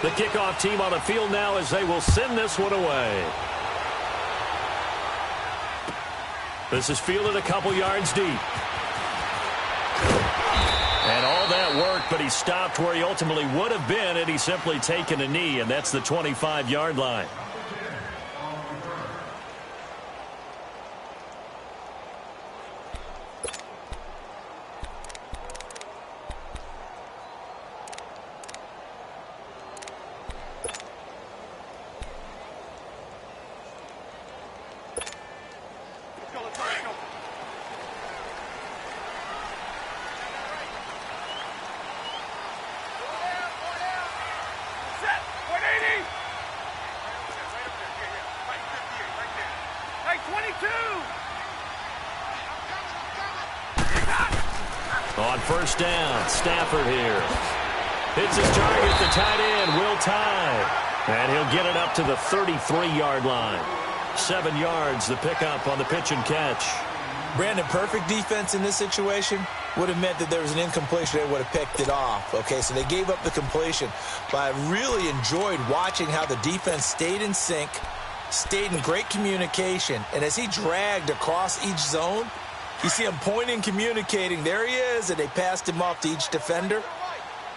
The kickoff team on the field now as they will send this one away. This is fielded a couple yards deep. And all that work, but he stopped where he ultimately would have been had he simply taken a knee, and that's the 25-yard line. On first down, Stafford here. Hits his target, the tight end, Will Tye. And he'll get it up to the 33-yard line. 7 yards, the pickup on the pitch and catch. Brandon, perfect defense in this situation would have meant that there was an incompletion. They would have picked it off. Okay, so they gave up the completion. But I really enjoyed watching how the defense stayed in sync, stayed in great communication. And as he dragged across each zone, you see him pointing, communicating. There he is, and they passed him off to each defender.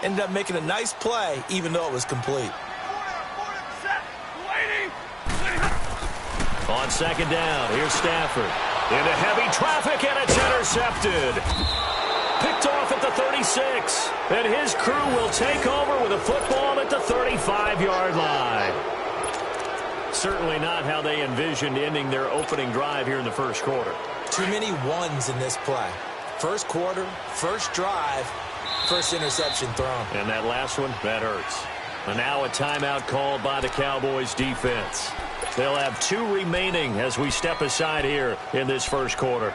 Ended up making a nice play, even though it was complete. On second down, here's Stafford. Into heavy traffic, and it's intercepted. Picked off at the 36. And his crew will take over with a football at the 35-yard line. Certainly not how they envisioned ending their opening drive here in the first quarter. Too many ones in this play. First quarter, first drive, first interception thrown. And that last one, that hurts. And now a timeout called by the Cowboys defense. They'll have 2 remaining as we step aside here in this first quarter.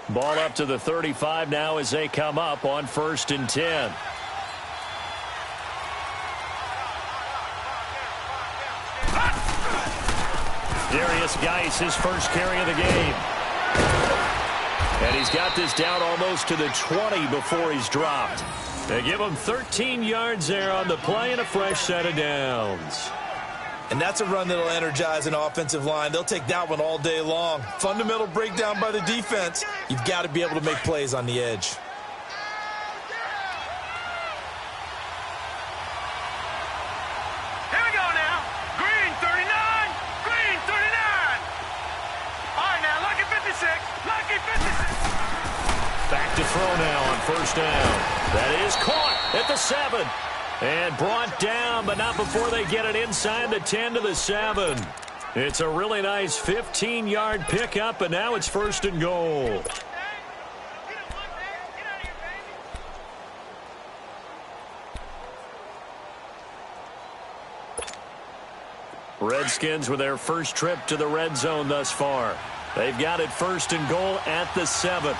Ball up to the 35 now as they come up on 1st and 10. Darius Geis, his first carry of the game. And he's got this down almost to the 20 before he's dropped. They give him 13 yards there on the play and a fresh set of downs. And that's a run that'll energize an offensive line. They'll take that one all day long. Fundamental breakdown by the defense. You've got to be able to make plays on the edge. Here we go now. Green 39. Green 39. All right now, lucky 56. Lucky 56. Back to throw now on first down. That is caught at the 7. And brought down, but not before they get it inside the 10 to the 7. It's a really nice 15-yard pickup, and now it's 1st and goal. Redskins with their first trip to the red zone thus far. They've got it 1st and goal at the 7.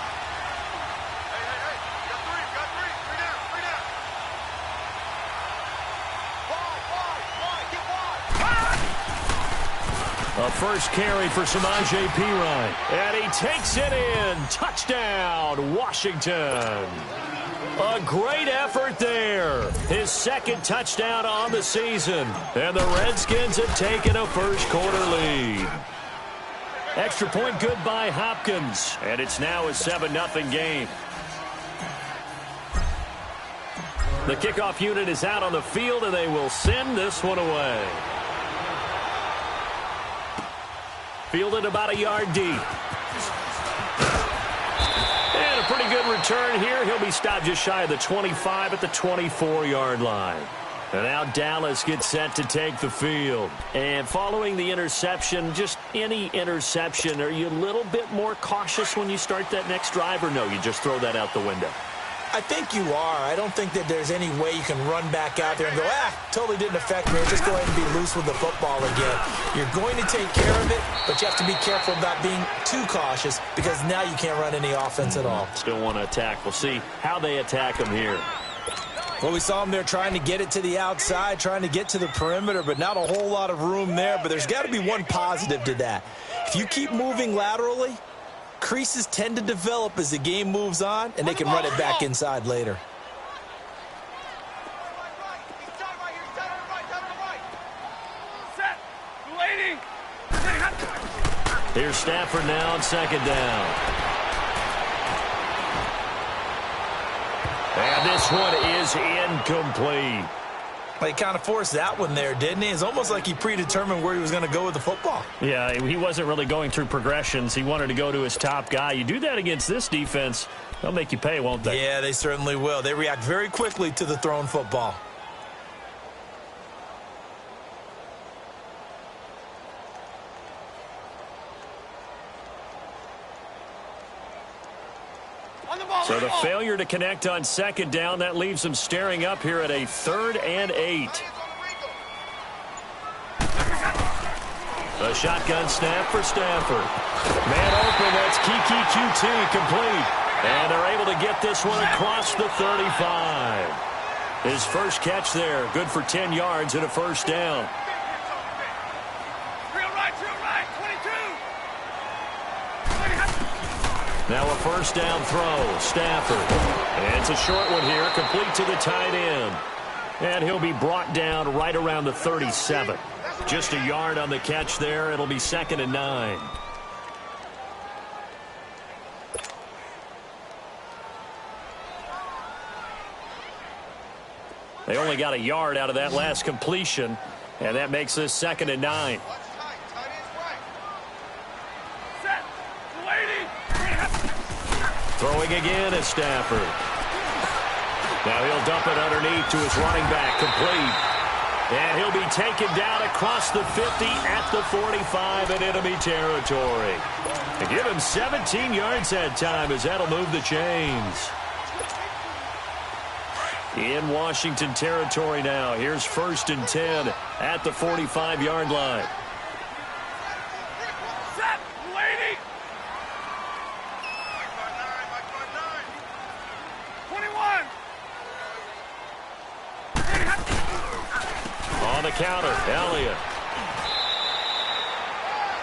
A first carry for Samaje Perine. And he takes it in. Touchdown, Washington. A great effort there. His 2nd touchdown on the season. And the Redskins have taken a first quarter lead. Extra point good by Hopkins. And it's now a 7-0 game. The kickoff unit is out on the field, and they will send this one away. Fielded about a yard deep. And a pretty good return here. He'll be stopped just shy of the 25 at the 24-yard line. And now Dallas gets set to take the field. And following the interception, just any interception, are you a little bit more cautious when you start that next drive, or no, you just throw that out the window? I think you are. I don't think that there's any way you can run back out there and go, totally didn't affect me. Just go ahead and be loose with the football again. You're going to take care of it, but you have to be careful about being too cautious because now you can't run any offense at all. Still want to attack. We'll see how they attack them here. Well, we saw him there trying to get it to the outside, trying to get to the perimeter, but not a whole lot of room there. But there's got to be one positive to that. If you keep moving laterally, creases tend to develop as the game moves on, and they can run it back inside later. Here's Stafford now on second down. And this one is incomplete. He kind of forced that one there, didn't he? It's almost like he predetermined where he was going to go with the football. Yeah, he wasn't really going through progressions. He wanted to go to his top guy. You do that against this defense, they'll make you pay, won't they? Yeah, they certainly will. They react very quickly to the thrown football. So the failure to connect on second down, that leaves them staring up here at a 3rd and 8. A shotgun snap for Stafford. Man open, that's Kiki QT complete. And they're able to get this one across the 35. His first catch there, good for 10 yards and a first down. Now a first down throw, Stafford. And it's a short one here, complete to the tight end. And he'll be brought down right around the 37. Just a yard on the catch there. It'll be 2nd and 9. They only got a yard out of that last completion, and that makes this 2nd and 9. Throwing again is Stafford. Now he'll dump it underneath to his running back, complete. And he'll be taken down across the 50 at the 45 in enemy territory. And give him 17 yards that time as that'll move the chains. In Washington territory now. Here's 1st and 10 at the 45-yard line. On the counter, Elliott.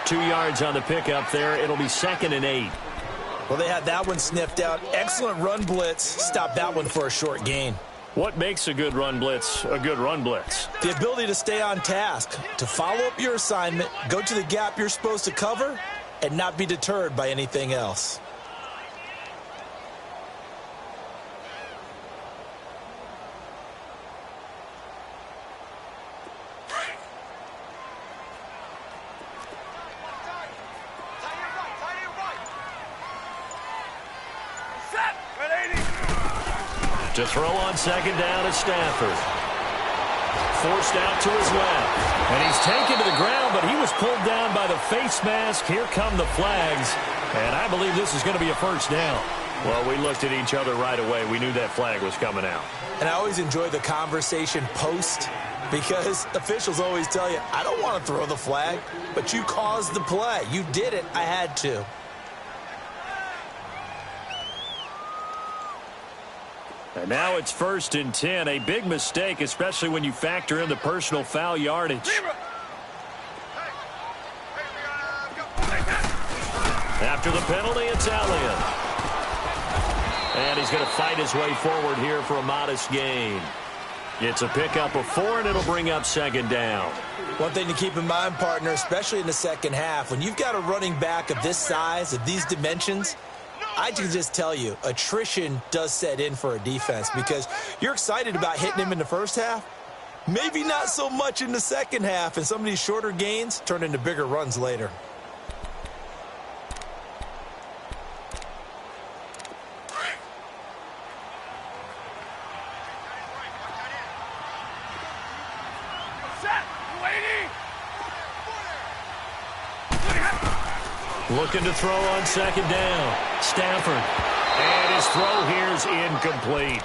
2 yards on the pickup there. It'll be 2nd and 8. Well, they had that one sniffed out. Excellent run blitz. Stopped that one for a short gain. What makes a good run blitz a good run blitz? The ability to stay on task, to follow up your assignment, go to the gap you're supposed to cover, and not be deterred by anything else. To throw on second down is Stafford. Forced out to his left. And he's taken to the ground, but he was pulled down by the face mask. Here come the flags. And I believe this is going to be a first down. Well, we looked at each other right away. We knew that flag was coming out. And I always enjoy the conversation post, because officials always tell you, I don't want to throw the flag, but you caused the play. You did it. I had to. And now it's 1st and 10. A big mistake, especially when you factor in the personal foul yardage. After the penalty, it's Elliott. And he's going to fight his way forward here for a modest gain. It's a pickup of 4, and it'll bring up 2nd down. One thing to keep in mind, partner, especially in the second half, when you've got a running back of this size, of these dimensions, I can just tell you, attrition does set in for a defense, because you're excited about hitting him in the first half. Maybe not so much in the second half, and some of these shorter gains turn into bigger runs later. Looking to throw on second down. Stafford. And his throw here is incomplete.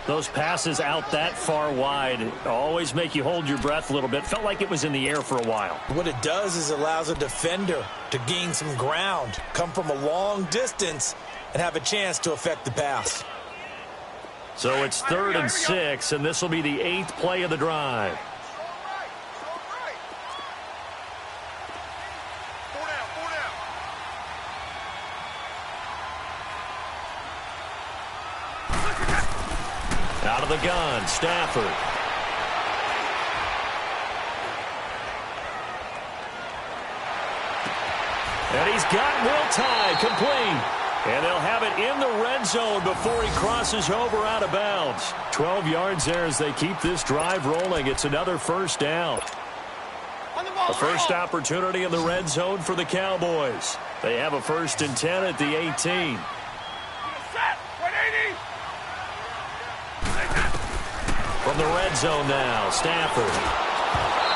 Those passes out that far wide always make you hold your breath a little bit. Felt like it was in the air for a while. What it does is allows a defender to gain some ground, come from a long distance, and have a chance to affect the pass. So it's 3rd and 6, and this will be the 8th play of the drive. Out of the gun, Stafford. And he's got Will Tye complete. And they'll have it in the red zone before he crosses over out of bounds. 12 yards there as they keep this drive rolling. It's another first down. The first opportunity in the red zone for the Cowboys. They have a 1st and 10 at the 18. From the red zone now, Stafford.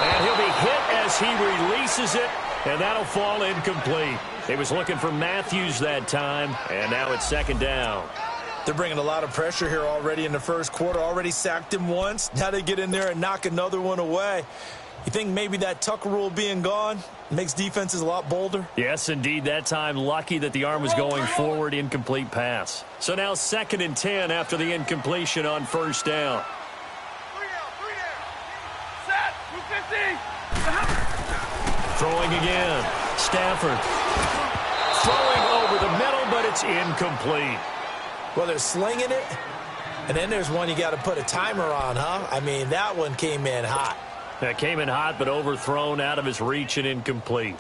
And he'll be hit as he releases it, and that'll fall incomplete. He was looking for Matthews that time, and now it's 2nd down. They're bringing a lot of pressure here already in the first quarter. Already sacked him once. Now they get in there and knock another one away. You think maybe that Tucker rule being gone makes defenses a lot bolder? Yes, indeed. That time, lucky that the arm was going forward, incomplete pass. So now 2nd and 10 after the incompletion on 1st down. Throwing again. Stafford. Throwing over the middle, but it's incomplete. Well, they're slinging it, and then there's one you got to put a timer on, huh? I mean, that one came in hot. That came in hot, but overthrown out of his reach and incomplete.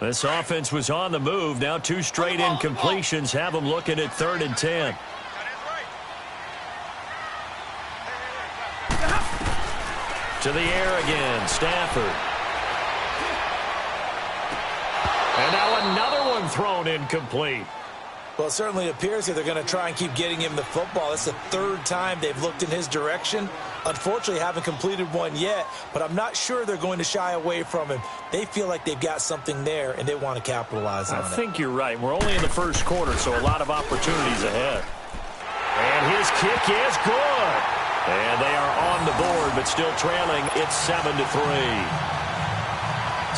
This offense was on the move. Now 2 straight incompletions have them looking at 3rd and 10. To the air again, Stafford. And now another one thrown incomplete. Well, it certainly appears that they're going to try and keep getting him the football. That's the 3rd time they've looked in his direction. Unfortunately, haven't completed one yet, but I'm not sure they're going to shy away from him. They feel like they've got something there, and they want to capitalize on it. I think you're right. We're only in the first quarter, so a lot of opportunities ahead. And his kick is good. And they are on the board, but still trailing. It's 7-3.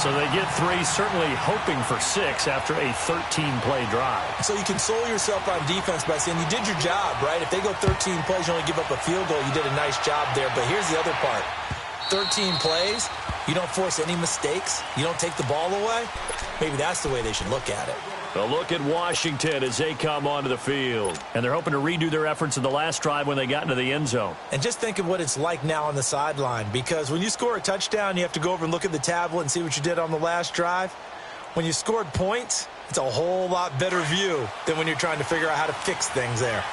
So they get 3, certainly hoping for 6 after a 13-play drive. So you console yourself on defense by saying you did your job, right? If they go 13 plays, you only give up a field goal, you did a nice job there. But here's the other part. 13 plays, you don't force any mistakes, you don't take the ball away. Maybe that's the way they should look at it. A look at Washington as they come onto the field. And they're hoping to redo their efforts in the last drive when they got into the end zone. And just think of what it's like now on the sideline, because when you score a touchdown, you have to go over and look at the tablet and see what you did on the last drive. When you scored points, it's a whole lot better view than when you're trying to figure out how to fix things there.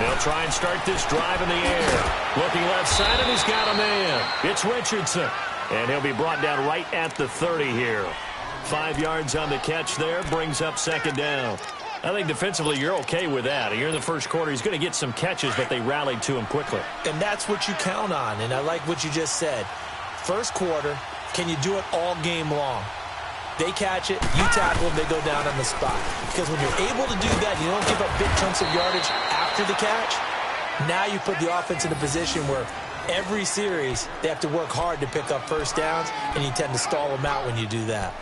They'll try and start this drive in the air. Looking left side, and he's got a man. It's Richardson. And he'll be brought down right at the 30 here. 5 yards on the catch there, brings up 2nd down. I think defensively you're okay with that. You're in the first quarter. He's going to get some catches, but they rallied to him quickly. And that's what you count on, and I like what you just said. First quarter, can you do it all game long? They catch it, you tackle them, they go down on the spot. Because when you're able to do that, you don't give up big chunks of yardage after the catch. Now you put the offense in a position where every series they have to work hard to pick up first downs, and you tend to stall them out when you do that.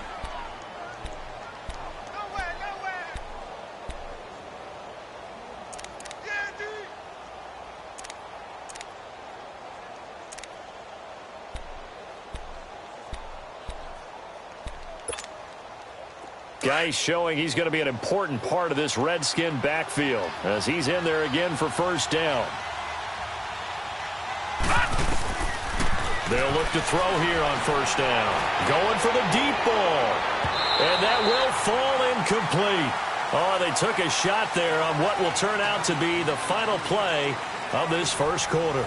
Guy showing he's going to be an important part of this Redskin backfield as he's in there again for first down. They'll look to throw here on first down. Going for the deep ball. And that will fall incomplete. Oh, they took a shot there on what will turn out to be the final play of this first quarter.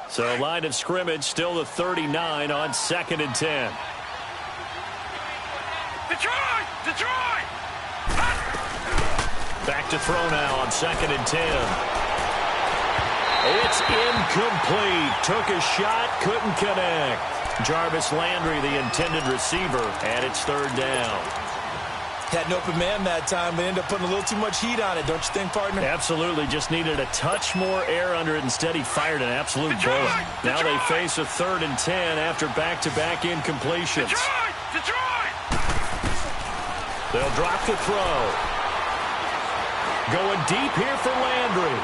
So line of scrimmage still the 39 on 2nd and 10. Detroit! Detroit! Back to throw now on 2nd and 10. It's incomplete. Took a shot, couldn't connect. Jarvis Landry, the intended receiver, and it's third down. Had an open man that time, but ended up putting a little too much heat on it, don't you think, partner? Absolutely. Just needed a touch more air under it. Instead, he fired an absolute bullet. Now they face a 3rd and 10 after back-to-back incompletions. They'll drop the throw. Going deep here for Landry.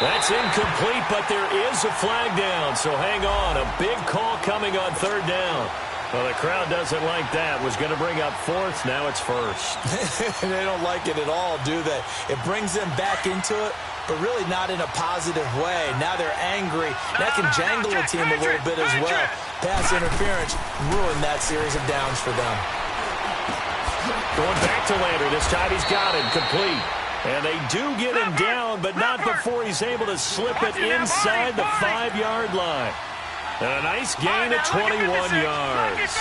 That's incomplete, but there is a flag down, so hang on. A big call coming on 3rd down. Well, the crowd doesn't like that. Was going to bring up 4th. Now it's 1st. They don't like it at all, do they? It brings them back into it, but really not in a positive way. Now they're angry. That can jangle a team a little bit as well. Pass interference ruined that series of downs for them. Going back to Landry. This time he's got it. Complete. And they do get him down, but not before he's able to slip it inside the 5-yard line. And a nice gain of 21 yards.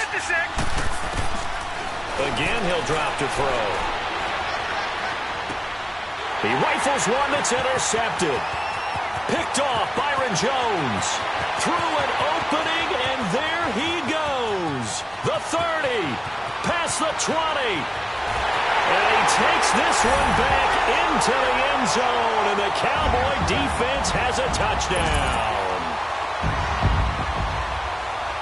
Again, he'll drop to throw. He rifles one that's intercepted. Picked off Byron Jones. Through an opening, and there he goes. The 30. Past the 20. And he takes this one back into the end zone, and the Cowboy defense has a touchdown.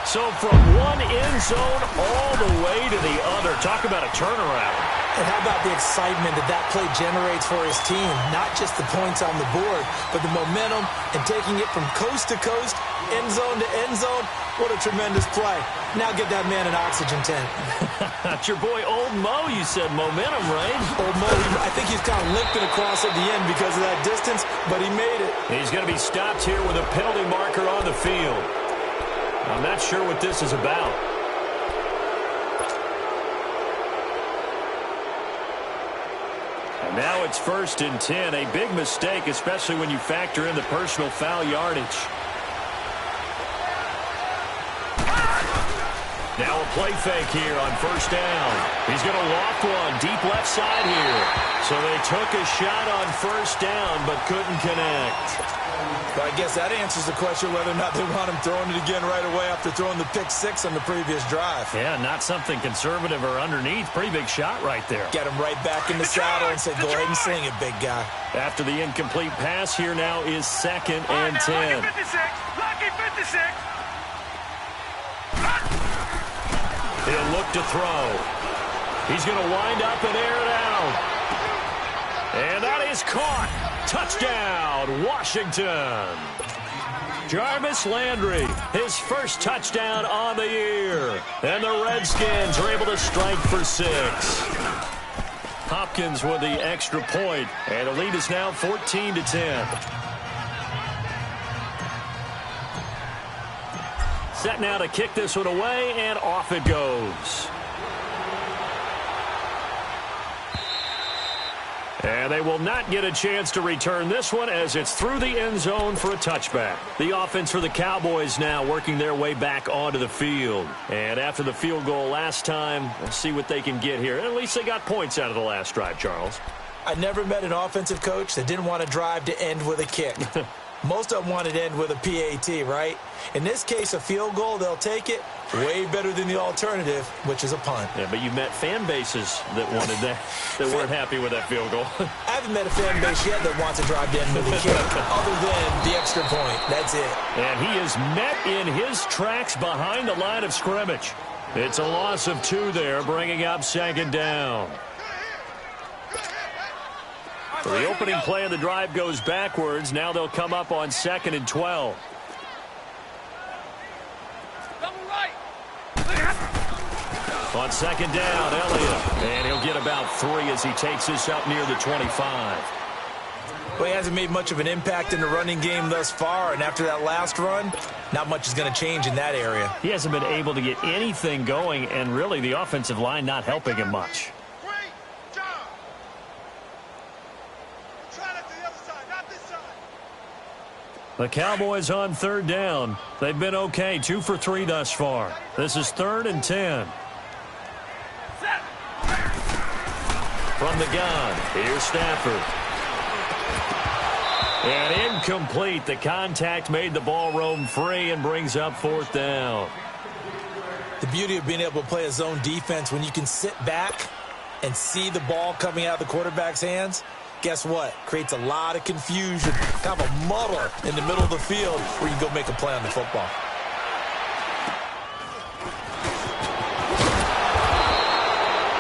So from one end zone all the way to the other. Talk about a turnaround. And how about the excitement that play generates for his team? Not just the points on the board, but the momentum and taking it from coast to coast, end zone to end zone. What a tremendous play. Now get that man an oxygen tent. That's your boy Old Mo. You said momentum, right? Old Mo, I think he's kind of limping across at the end because of that distance, but he made it. He's going to be stopped here with a penalty marker on the field. I'm not sure what this is about. And now it's 1st and 10. A big mistake, especially when you factor in the personal foul yardage. Now a play fake here on 1st down. He's going to loft one deep left side here. So they took a shot on 1st down but couldn't connect. But I guess that answers the question whether or not they want him throwing it again right away after throwing the pick 6 on the previous drive. Yeah, not something conservative or underneath. Pretty big shot right there. Get him right back in the saddle and say, go ahead and sling it, big guy. After the incomplete pass, here now is 2nd and 10. Lucky 56. He'll look to throw. He's going to wind up and air it out. And that is caught. Touchdown, Washington. Jarvis Landry, his first touchdown on the year. And the Redskins are able to strike for 6. Hopkins with the extra point, and the lead is now 14-10. Set now to kick this one away, and off it goes. And they will not get a chance to return this one as it's through the end zone for a touchback. The offense for the Cowboys now working their way back onto the field. And after the field goal last time, we'll see what they can get here. At least they got points out of the last drive, Charles. I never met an offensive coach that didn't want to drive to end with a kick. Most of them wanted to end with a PAT, right? In this case, a field goal, they'll take it. Way better than the alternative, which is a punt. Yeah, but you met fan bases that wanted that, that weren't happy with that field goal. I haven't met a fan base yet that wants to drive to end with a kick, other than the extra point. That's it. And he is met in his tracks behind the line of scrimmage. It's a loss of 2 there, bringing up 2nd down. So the opening play of the drive goes backwards. Now they'll come up on 2nd and 12. On 2nd down, Elliott. And he'll get about 3 as he takes this up near the 25. Well, he hasn't made much of an impact in the running game thus far, and after that last run, not much is going to change in that area. He hasn't been able to get anything going, and really the offensive line not helping him much. The Cowboys on 3rd down. They've been okay, 2 for 3 thus far. This is 3rd and 10. From the gun, here's Stafford. And incomplete. The contact made the ball roam free and brings up 4th down. The beauty of being able to play a zone defense when you can sit back and see the ball coming out of the quarterback's hands, guess what? Creates a lot of confusion, kind of a muddle in the middle of the field where you can go make a play on the football.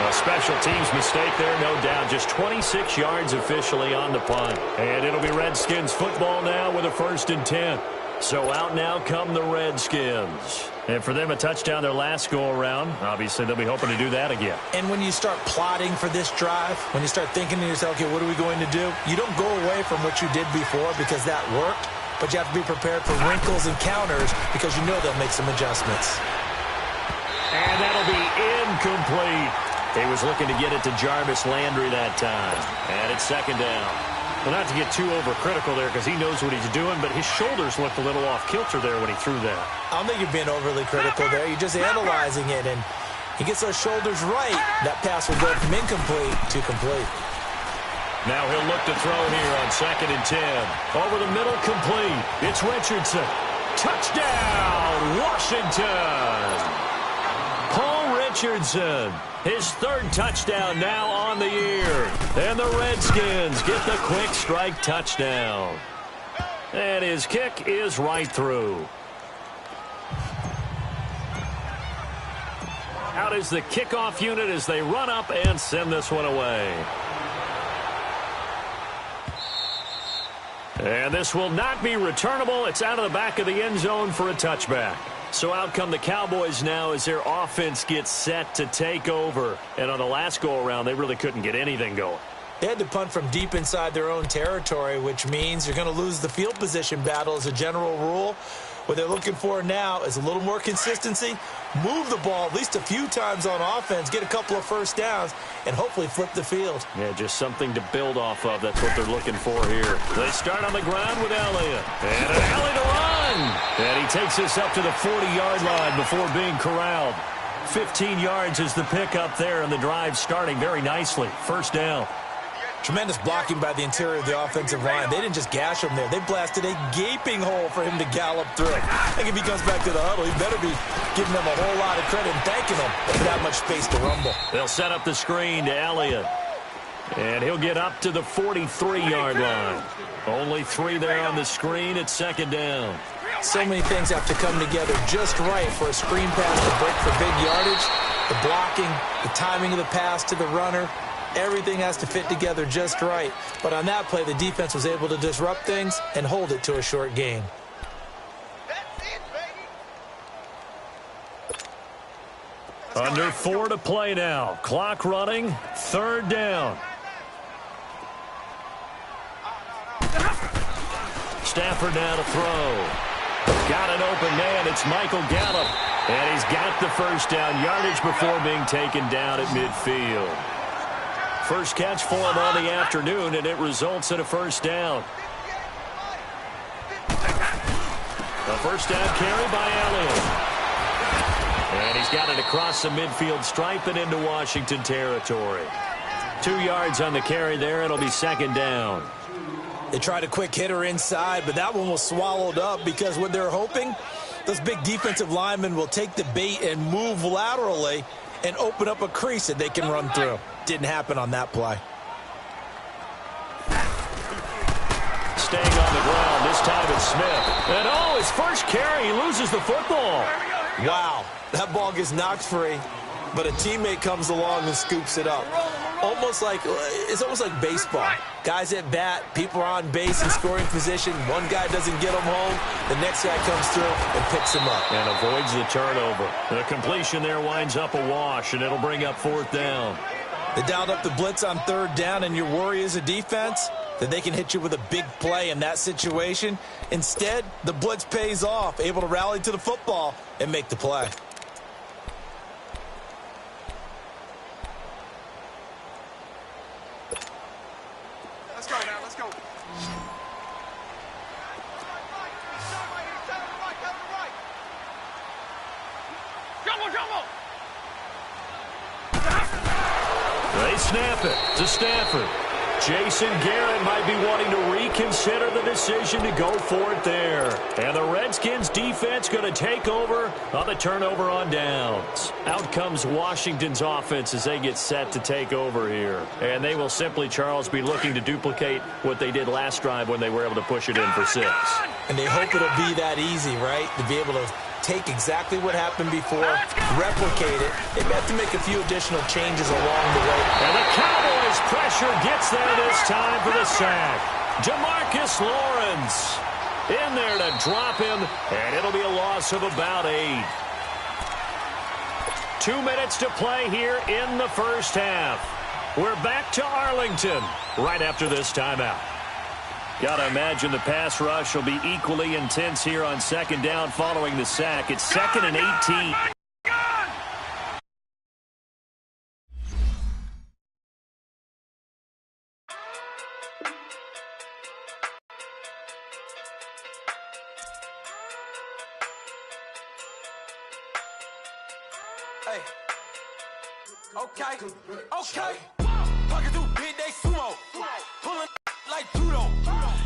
A special teams mistake there, no doubt. Just 26 yards officially on the punt. And it'll be Redskins football now with a 1st and 10. So out now come the Redskins. And for them, a touchdown their last go-around. Obviously, they'll be hoping to do that again. And when you start plotting for this drive, when you start thinking to yourself, okay, what are we going to do? You don't go away from what you did before because that worked, but you have to be prepared for wrinkles and counters because you know they'll make some adjustments. And that'll be incomplete. He was looking to get it to Jarvis Landry that time. And it's 2nd down. Well, not to get too overcritical there because he knows what he's doing, but his shoulders looked a little off kilter there when he threw that. I don't think you're being overly critical there. You're just analyzing it, and he gets those shoulders right. That pass will go from incomplete to complete. Now he'll look to throw here on 2nd and 10. Over the middle, complete. It's Richardson. Touchdown, Washington. Paul Richardson, his 3rd touchdown now on the year. And the Redskins get the quick strike touchdown. And his kick is right through. Out is the kickoff unit as they run up and send this one away. And this will not be returnable. It's out of the back of the end zone for a touchback. So out come the Cowboys now as their offense gets set to take over. And on the last go-around, they really couldn't get anything going. They had to punt from deep inside their own territory, which means you're going to lose the field position battle as a general rule. What they're looking for now is a little more consistency, move the ball at least a few times on offense, get a couple of 1st downs, and hopefully flip the field. Yeah, just something to build off of. That's what they're looking for here. They start on the ground with Elliott. And an alley to run. And he takes this up to the 40-yard line before being corralled. 15 yards is the pickup there, and the drive starting very nicely. 1st down. Tremendous blocking by the interior of the offensive line. They didn't just gash him there. They blasted a gaping hole for him to gallop through. I think if he comes back to the huddle, he better be giving them a whole lot of credit and thanking them for that much space to rumble. They'll set up the screen to Elliott. And he'll get up to the 43-yard line. Only 3 there on the screen at 2nd down. So many things have to come together just right for a screen pass to break for big yardage. The blocking, the timing of the pass to the runner. Everything has to fit together just right. But on that play, the defense was able to disrupt things and hold it to a short gain. Under 4 to play now. Clock running. 3rd down. Stafford now to throw. Got an open man. It's Michael Gallup. And he's got the 1st down yardage before being taken down at midfield. First catch for him on the afternoon, and it results in a 1st down. A 1st down carry by Elliott. And he's got it across the midfield stripe and into Washington territory. 2 yards on the carry there. It'll be 2nd down. They tried a quick hitter inside, but that one was swallowed up because what they're hoping, those big defensive linemen will take the bait and move laterally and open up a crease that they can run through. Didn't happen on that play. Staying on the ground, this time it's Smith. And his first carry, he loses the football. Wow, that ball gets knocked free, but a teammate comes along and scoops it up. It's almost like baseball. Guys at bat, people are on base in scoring position. One guy doesn't get him home. The next guy comes through and picks him up. And avoids the turnover. The completion there winds up a wash, and it'll bring up 4th down. They dialed up the blitz on 3rd down, and your worry as a defense that they can hit you with a big play in that situation. Instead, the blitz pays off, able to rally to the football and make the play. Let's go now, let's go. Jumbo! They snap it to Stafford. Jason Garrett might be wanting to reconsider the decision to go for it there. And the Redskins defense going to take over on the turnover on downs. Out comes Washington's offense as they get set to take over here. And they will simply, Charles, be looking to duplicate what they did last drive when they were able to push it in for 6. And they hope it'll be that easy, right? To be able to take exactly what happened before, replicate it. They have to make a few additional changes along the way. And the Cowboys' pressure gets there this time for the sack. Jamarcus Lawrence in there to drop him, and it'll be a loss of about 8. 2 minutes to play here in the first half. We're back to Arlington right after this timeout. Got to imagine the pass rush will be equally intense here on second down following the sack. It's 2nd and 18. Hey. Okay. Pocket too big, they sumo. Pulling like judo.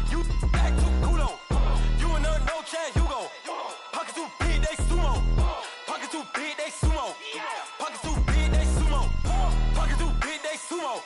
You act too cool on. You and no chance, you go. Pocket too big, they sumo. Pocket too big, they sumo. Pocket too big, they sumo. Pocket too big, they sumo.